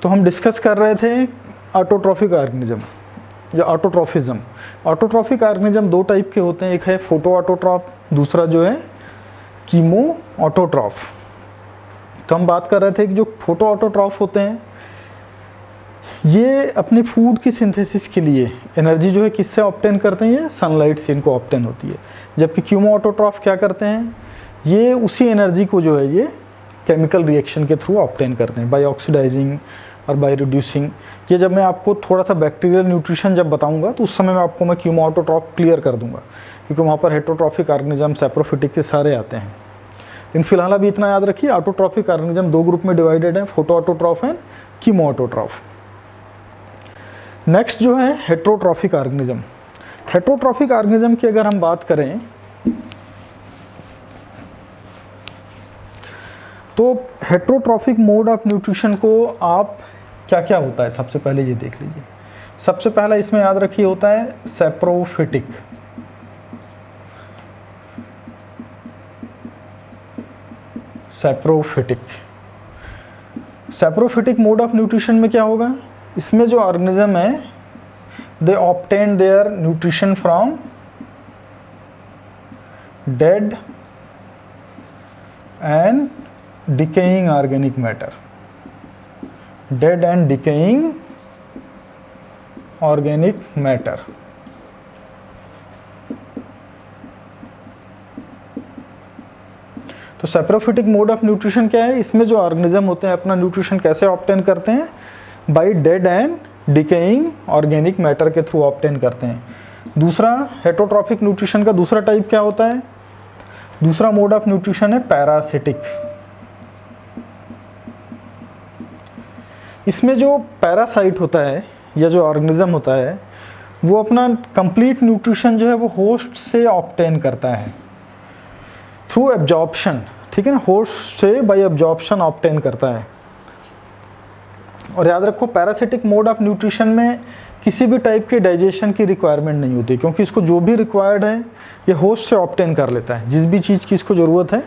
तो हम डिस्कस कर रहे थे ऑटोट्रॉफिक ऑर्गेनिज्म या ऑटोट्रॉफिज्म। ऑटोट्रॉफिक ऑर्गेनिज्म दो टाइप के होते हैं, एक है फोटो ऑटोट्रॉफ, दूसरा जो है कीमो ऑटोट्रॉफ। तो हम बात कर रहे थे कि जो फोटो ऑटोट्रॉफ होते हैं ये अपनी फूड की सिंथेसिस के लिए एनर्जी जो है किससे ऑब्टेन करते हैं, ये सनलाइट से इनको ऑब्टेन होती है। जबकि कीमो ऑटोट्रॉफ क्या करते हैं, ये उसी एनर्जी को जो है ये केमिकल रिएक्शन के थ्रू ऑब्टेन करते हैं बाय ऑक्सीडाइजिंग और बाय रिड्यूसिंग। ये जब मैं आपको थोड़ा सा बैक्टीरियल न्यूट्रिशन जब बताऊंगा तो उस समय मैं आपको कीमो ऑटोट्रॉफ क्लियर कर दूंगा, क्योंकि वहाँ पर हेटरोट्रॉफिक ऑर्गेनिज्म सैप्रोफिटिक के सारे आते हैं। लेकिन फिलहाल अभी इतना याद रखिए, ऑटोट्रॉफिक ऑर्गेनिज्म दो ग्रुप में डिवाइडेड है, photo autotroph and chemo autotroph. Next जो है हेटरोट्रॉफिक ऑर्गेनिज्म। हेटरोट्रॉफिक ऑर्गेनिज्म की अगर हम बात करें तो हेटरोट्रॉफिक मोड ऑफ न्यूट्रिशन को आप क्या क्या होता है सबसे पहले ये देख लीजिए। सबसे पहला इसमें याद रखिए होता है saprophytic. Saprophytic mode of nutrition में क्या होगा, इसमें जो ऑर्गेनिज्म है they obtain their nutrition from dead and decaying organic matter, dead and decaying organic matter. तो सैप्रोफिटिक मोड ऑफ न्यूट्रिशन क्या है, इसमें जो ऑर्गेनिज्म होते हैं अपना न्यूट्रिशन कैसे ऑब्टेन करते हैं, by dead and decaying organic matter के थ्रू ऑब्टेन करते हैं। दूसरा हेटरोट्रॉफिक न्यूट्रिशन का दूसरा टाइप क्या होता है, दूसरा मोड ऑफ न्यूट्रिशन है पैरासिटिक। इसमें जो पैरासाइट होता है या जो ऑर्गेनिज्म होता है वो अपना कंप्लीट न्यूट्रिशन जो है वो होस्ट से ऑब्टेन करता है थ्रू एब्जॉर्प्शन, ठीक है ना, होस्ट से बाय एब्जॉर्प्शन ऑब्टेन करता है। और याद रखो पैरासिटिक मोड ऑफ न्यूट्रिशन में किसी भी टाइप के डाइजेशन की रिक्वायरमेंट नहीं होती, क्योंकि इसको जो भी रिक्वायर्ड है ये होस्ट से ऑब्टेन कर लेता है। जिस भी चीज़ की इसको ज़रूरत है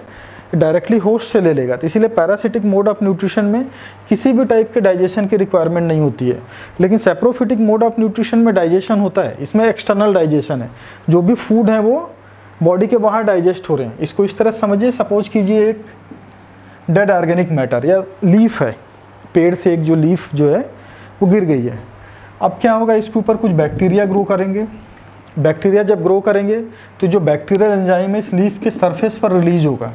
डायरेक्टली होस्ट से ले लेगा। तो इसीलिए पैरासिटिक मोड ऑफ न्यूट्रिशन में किसी भी टाइप के डाइजेशन की रिक्वायरमेंट नहीं होती है। लेकिन सैप्रोफिटिक मोड ऑफ न्यूट्रिशन में डाइजेशन होता है, इसमें एक्सटर्नल डाइजेशन है, जो भी फूड है वो बॉडी के बाहर डाइजेस्ट हो रहे हैं। इसको इस तरह समझिए, सपोज कीजिए एक डेड ऑर्गेनिक मैटर या लीफ है, पेड़ से एक जो लीफ जो है वो गिर गई है। अब क्या होगा, इसके ऊपर कुछ बैक्टीरिया ग्रो करेंगे। बैक्टीरिया जब ग्रो करेंगे तो जो बैक्टीरियल एंजाइम है इस लीफ के सरफेस पर रिलीज होगा।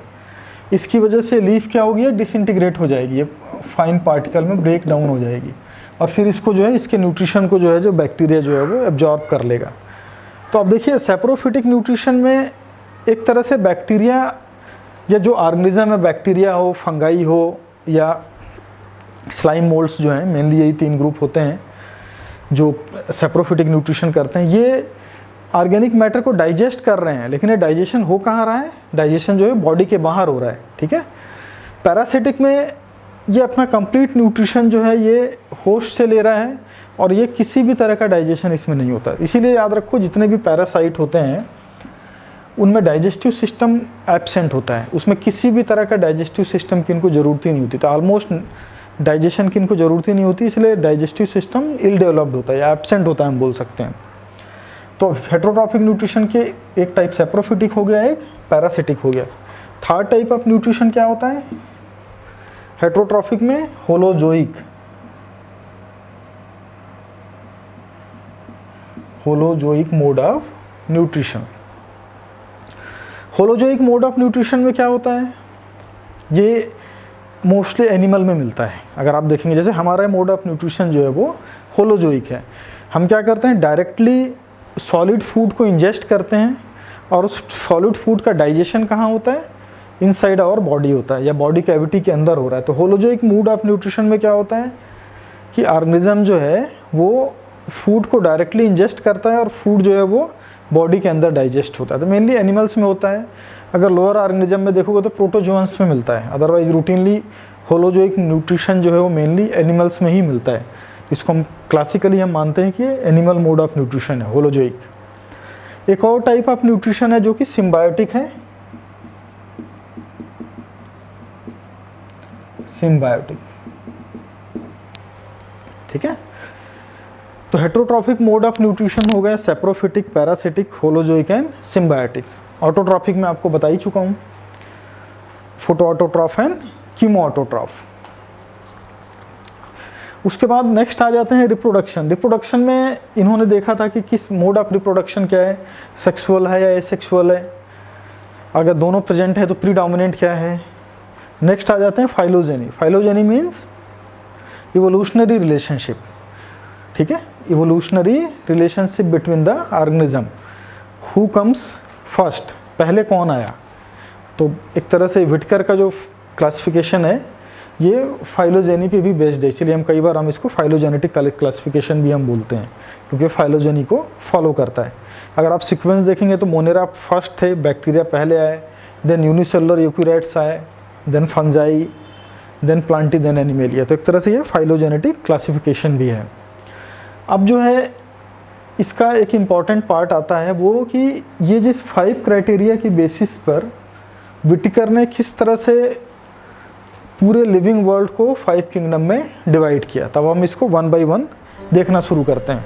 इसकी वजह से लीफ क्या होगी, डिसइंटीग्रेट हो जाएगी, ये फाइन पार्टिकल में ब्रेक डाउन हो जाएगी और फिर इसको जो है इसके न्यूट्रिशन को जो है जो बैक्टीरिया जो है वो एब्जॉर्ब कर लेगा। तो अब देखिए सैप्रोफिटिक न्यूट्रिशन में एक तरह से बैक्टीरिया या जो ऑर्गेनिज्म है, बैक्टीरिया हो, फंगाई हो या स्लाइम मोल्ड्स जो हैं, मेनली यही तीन ग्रुप होते हैं जो सैप्रोफिटिक न्यूट्रिशन करते हैं। ये ऑर्गेनिक मैटर को डाइजेस्ट कर रहे हैं, लेकिन ये डाइजेशन हो कहाँ रहा है, डाइजेशन जो है बॉडी के बाहर हो रहा है, ठीक है। पैरासिटिक में ये अपना कंप्लीट न्यूट्रिशन जो है ये होस्ट से ले रहा है और ये किसी भी तरह का डाइजेशन इसमें नहीं होता। इसीलिए याद रखो जितने भी पैरासाइट होते हैं उनमें डाइजेस्टिव सिस्टम एब्सेंट होता है, उसमें किसी भी तरह का डाइजेस्टिव सिस्टम की इनको ज़रूरत ही नहीं होती। तो ऑलमोस्ट डाइजेशन की इनको ज़रूरत ही नहीं होती, इसलिए डाइजेस्टिव सिस्टम इल डेवलप्ड होता है या एब्सेंट होता है हम बोल सकते हैं। तो हेटरोट्रॉफिक न्यूट्रिशन के एक टाइप सैप्रोफिटिक हो गया, एक पैरासिटिक हो गया। थर्ड टाइप ऑफ न्यूट्रिशन क्या होता है हेटरोट्रॉफिक में, holozoic. Holozoic mode of nutrition. Holozoic mode of nutrition में क्या होता है, ये मोस्टली एनिमल में मिलता है। अगर आप देखेंगे जैसे हमारा मोड ऑफ न्यूट्रिशन जो है वो होलोजोइक है। हम क्या करते हैं, डायरेक्टली सॉलिड फूड को इंजेस्ट करते हैं और उस सॉलिड फूड का डाइजेशन कहाँ होता है, इनसाइड आवर बॉडी होता है या बॉडी कैविटी के अंदर हो रहा है। तो होलोजोइक मोड ऑफ न्यूट्रिशन में क्या होता है कि ऑर्गेनिज्म जो है वो फूड को डायरेक्टली इंजेस्ट करता है और फूड जो है वो बॉडी के अंदर डाइजेस्ट होता है। तो मेनली एनिमल्स में होता है। अगर लोअर ऑर्गेनिज्म में देखोगे तो प्रोटोजोअन्स में मिलता है, अदरवाइज रूटीनली होलोजोइक न्यूट्रिशन जो है वो मेनली एनिमल्स में ही मिलता है। इसको हम क्लासिकली हम मानते हैं कि एनिमल मोड ऑफ न्यूट्रिशन है होलोजोइक। एक और टाइप ऑफ न्यूट्रिशन है जो कि सिम्बायोटिक है। सिम्बायोटिक ठीक है। तो हेटेरोट्रॉफिक मोड ऑफ न्यूट्रिशन हो गए saprophytic, parasitic, holozoic and symbiotic. Autotrophic में आपको बता ही चुका हूँ, photo autotroph and chemo autotroph. उसके बाद नेक्स्ट आ जाते हैं रिप्रोडक्शन। रिप्रोडक्शन में इन्होंने देखा था कि किस मोड ऑफ रिप्रोडक्शन क्या है, सेक्सुअल है या एसेक्सुअल है, अगर दोनों प्रेजेंट है तो प्रीडोमिनेंट क्या है। नेक्स्ट आ जाते हैं phylogeny. Phylogeny means evolutionary relationship, ठीक है, evolutionary relationship between the organism, who comes first, पहले कौन आया। तो एक तरह से विटकर का जो क्लासिफिकेशन है ये फाइलोजेनी पे भी बेस्ड है, इसीलिए हम कई बार हम इसको फाइलोजेनेटिक क्लासिफिकेशन भी हम बोलते हैं, क्योंकि फाइलोजेनी को फॉलो करता है। अगर आप सीक्वेंस देखेंगे तो मोनेरा फर्स्ट थे, बैक्टीरिया पहले आए, देन यूनिसेलुलर यूकैरियोट्स आए, then fungi, then plantae, then animalia. तो एक तरह से ये फाइलोजेनेटिक क्लासिफिकेशन भी है। अब जो है इसका एक इम्पॉर्टेंट पार्ट आता है वो कि ये जिस 5 क्राइटेरिया की बेसिस पर विटिकर ने किस तरह से पूरे लिविंग वर्ल्ड को 5 किंगडम में डिवाइड किया, तब हम इसको 1 बाय 1 देखना शुरू करते हैं।